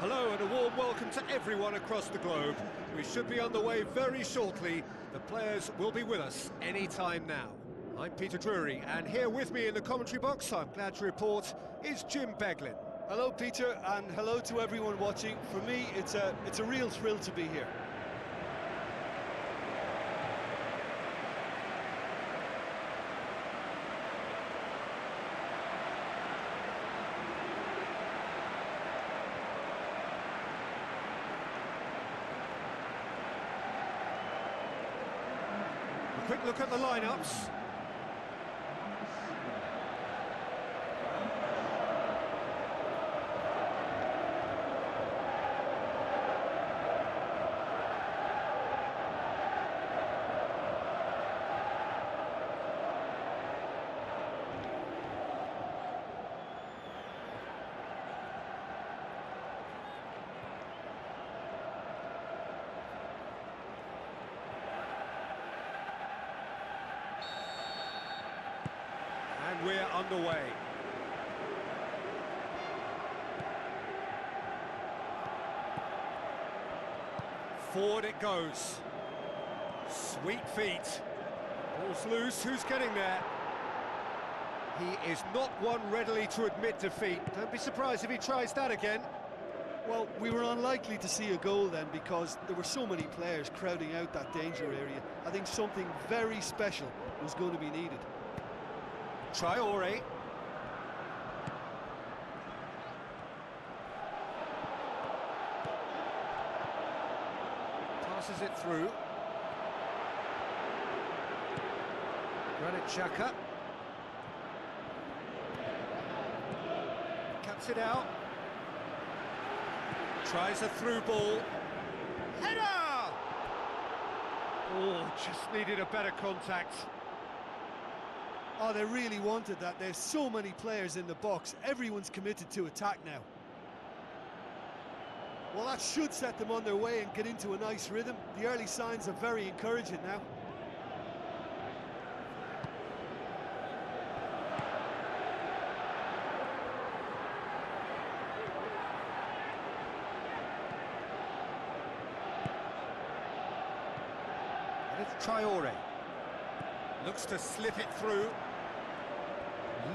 Hello and a warm welcome to everyone across the globe. We should be on the way very shortly. The players will be with us any time now. I'm Peter Drury, and here with me in the commentary box, I'm glad to report, is Jim Beglin. Hello Peter, and hello to everyone watching. For me, it's a real thrill to be here. A quick look at the lineups. And we're underway. Forward it goes. Sweet feet. Ball's loose, who's getting there? He is not one readily to admit defeat. Don't be surprised if he tries that again. Well, we were unlikely to see a goal then because there were so many players crowding out that danger area. I think something very special was going to be needed. Traore. Passes it through. Granit Xhaka. Cuts it out. Tries a through ball. Header! Oh, just needed a better contact. Oh, they really wanted that. There's so many players in the box. Everyone's committed to attack now. Well, that should set them on their way and get into a nice rhythm. The early signs are very encouraging now. And it's Traore. Looks to slip it through.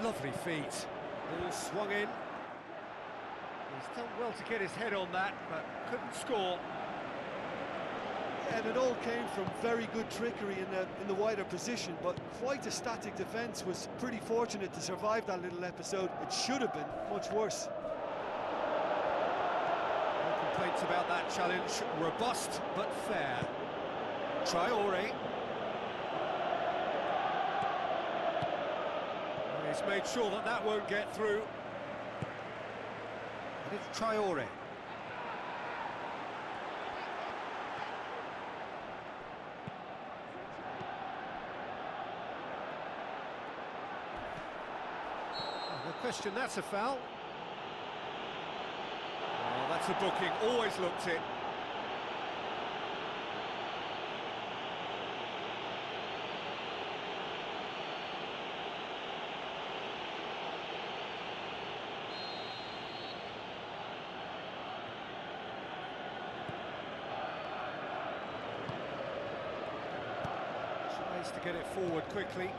Lovely feet. Ball swung in. He's done well to get his head on that, but couldn't score. And it all came from very good trickery in the wider position, but quite a static defence. Was pretty fortunate to survive that little episode. It should have been much worse. No complaints about that challenge. Robust, but fair. Traore. He's made sure that that won't get through. And it's Traore. No question, that's a foul. Oh, that's a booking, always looked it. To get it forward quickly.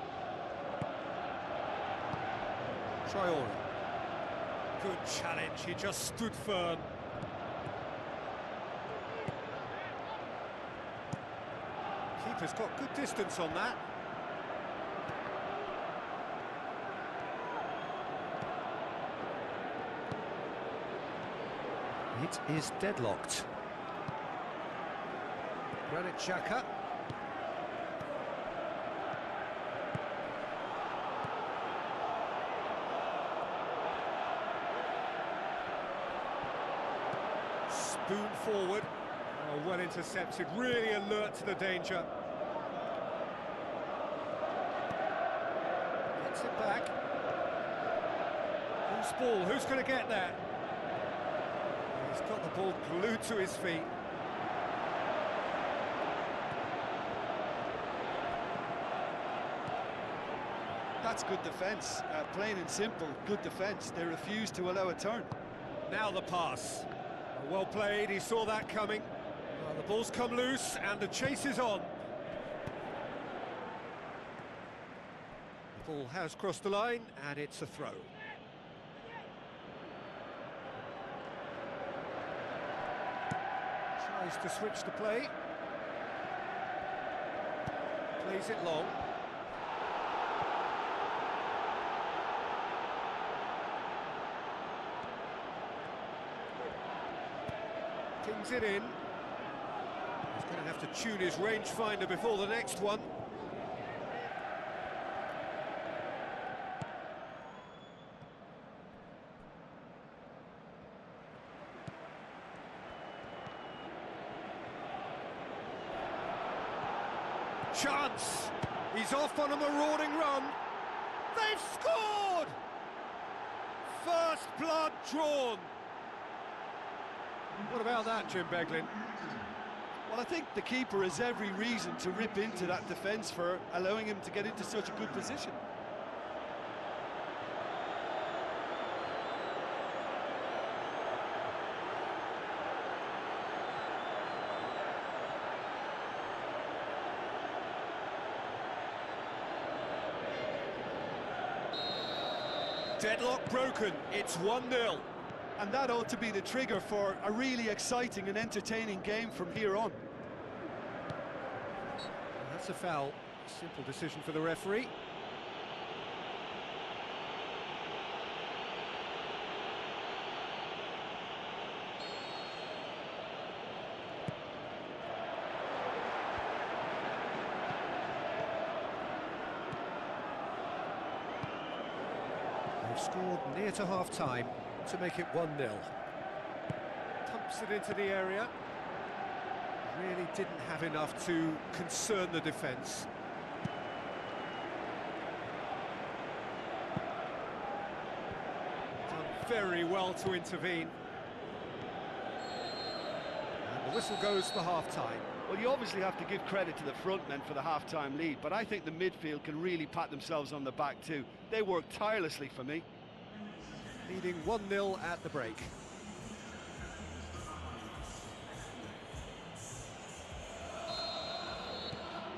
Traore. Good challenge, he just stood firm. Keeper's got good distance on that. It is deadlocked. Granit Xhaka. Spoon forward. Oh, well intercepted, really alert to the danger. Gets it back. Who's ball? Who's going to get there? He's got the ball glued to his feet. That's good defence, plain and simple, good defence. They refuse to allow a turn. Now the pass. Well played, he saw that coming. The ball's come loose and the chase is on. The ball has crossed the line and it's a throw. Tries to switch the play. Plays it long. Pings it in. He's going to have to tune his rangefinder before the next one. Chance! He's off on a marauding run. They've scored! First blood drawn. What about that, Jim Beglin? Well, I think the keeper has every reason to rip into that defence for allowing him to get into such a good position. Deadlock broken, it's 1-0. And that ought to be the trigger for a really exciting and entertaining game from here on. That's a foul. Simple decision for the referee. They've scored near to half-time to make it 1-0. Pumps it into the area. Really didn't have enough to concern the defence. Done very well to intervene. And the whistle goes for half-time. Well, you obviously have to give credit to the front men for the half-time lead, but I think the midfield can really pat themselves on the back too. They worked tirelessly for me. Leading 1-0 at the break.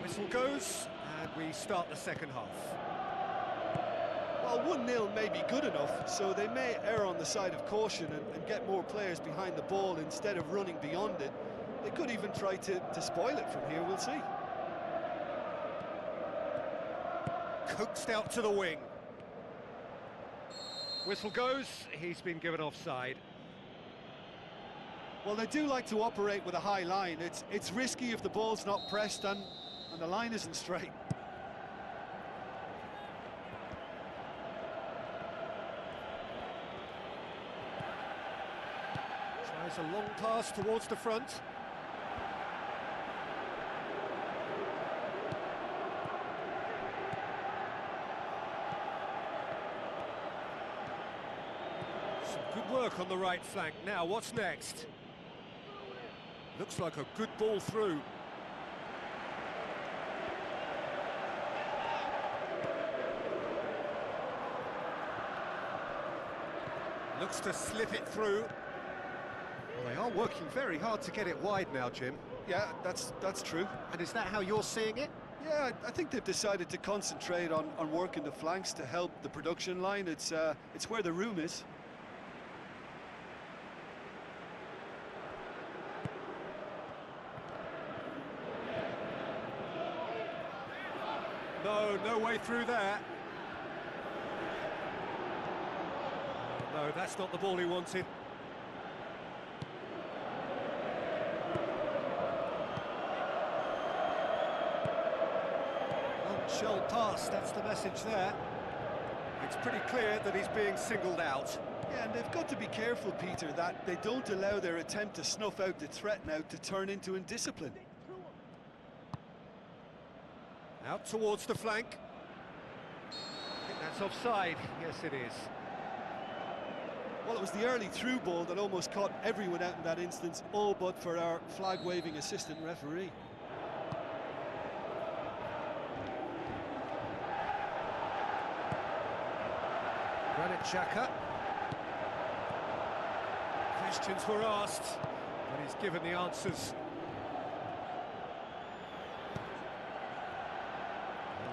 Whistle goes, and we start the second half. Well, 1-0 may be good enough, so they may err on the side of caution and get more players behind the ball instead of running beyond it. They could even try to spoil it from here, we'll see. Coaxed out to the wing. Whistle goes, he's been given offside. Well, they do like to operate with a high line. It's risky if the ball's not pressed and the line isn't straight. Tries a long pass towards the front. Good work on the right flank. Now, what's next? Looks like a good ball through. Looks to slip it through. Well, they are working very hard to get it wide now, Jim. Yeah, that's true. And is that how you're seeing it? Yeah, I think they've decided to concentrate on working the flanks to help the production line. It's where the room is. No way through there. No, that's not the ball he wanted. Shell pass, that's the message there. It's pretty clear that he's being singled out. Yeah, and they've got to be careful, Peter, that they don't allow their attempt to snuff out the threat now to turn into indiscipline. Out towards the flank. I think that's offside. Yes, it is. Well, it was the early through ball that almost caught everyone out in that instance, all but for our flag-waving assistant referee. Granit Xhaka. Questions were asked, but he's given the answers.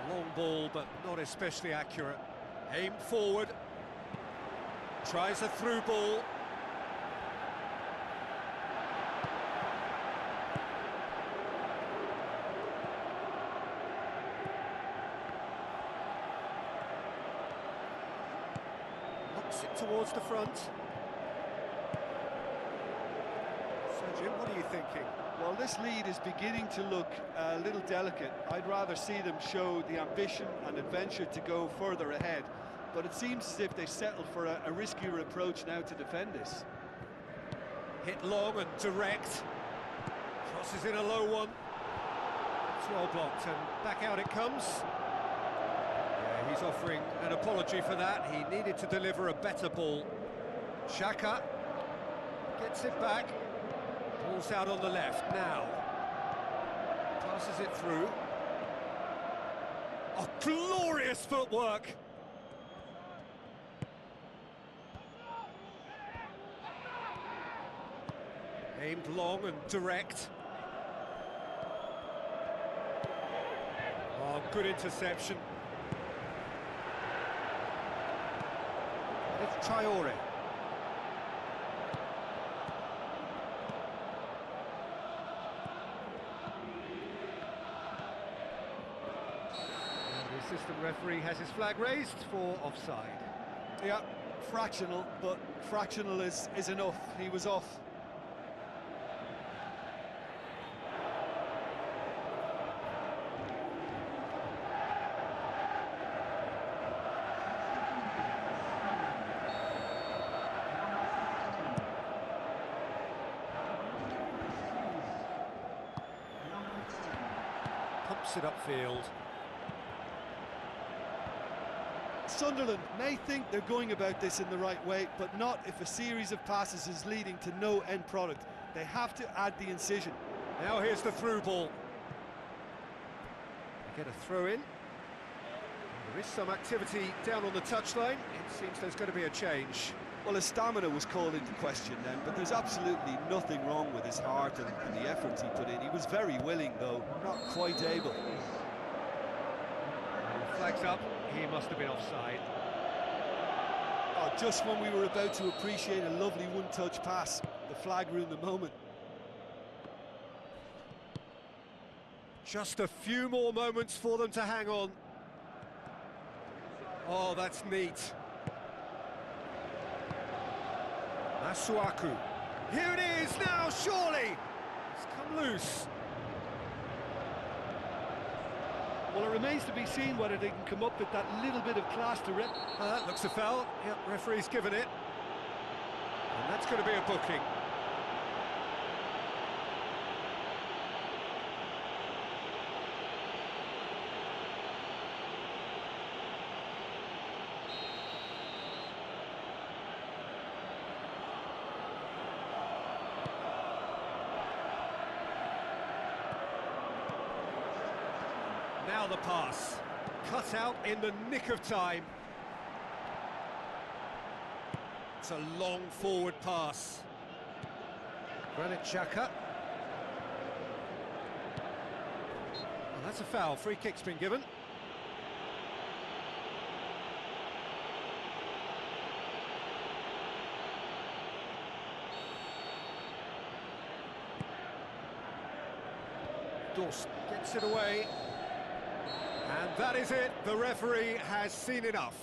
A long ball, but not especially accurate. Aim forward. Tries a through ball. Knocks it towards the front. So, Jim, what are you thinking? Well, this lead is beginning to look a little delicate. I'd rather see them show the ambition and adventure to go further ahead. But it seems as if they settled for a riskier approach now to defend this. Hit long and direct. Crosses in a low one. It's well blocked and back out it comes. Yeah, he's offering an apology for that. He needed to deliver a better ball. Xhaka gets it back. Ball's out on the left now. Passes it through. Oh, glorious footwork! Aimed long and direct. Oh, good interception. And it's Traore. The assistant referee has his flag raised for offside. Yeah, fractional, but fractional is enough. He was off. Pumps it upfield. Sunderland may think they're going about this in the right way, but not if a series of passes is leading to no end product. They have to add the incision. Now here's the through ball. They get a throw in. There is some activity down on the touchline. It seems there's going to be a change. Well, his stamina was called into question then, but there's absolutely nothing wrong with his heart and the efforts he put in. He was very willing, though, not quite able. Flags up, he must have been offside. Oh, just when we were about to appreciate a lovely one-touch pass, the flag ruined the moment. Just a few more moments for them to hang on. Oh, that's neat. Masuaku. Here it is now, surely! It's come loose. Well, it remains to be seen whether they can come up with that little bit of class to rip. That looks a foul. Yep, referee's given it. And that's going to be a booking. Now the pass, cut out in the nick of time. It's a long forward pass. Granit Xhaka. Oh, that's a foul, free kick's been given. Dawson gets it away. And that is it, the referee has seen enough.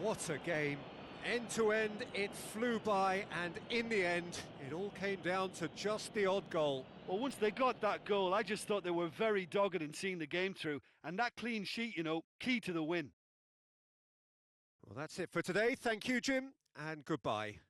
What a game. End to end, it flew by, and in the end, it all came down to just the odd goal. Well, once they got that goal, I just thought they were very dogged in seeing the game through, and that clean sheet, you know, key to the win. Well, that's it for today. Thank you, Jim, and goodbye.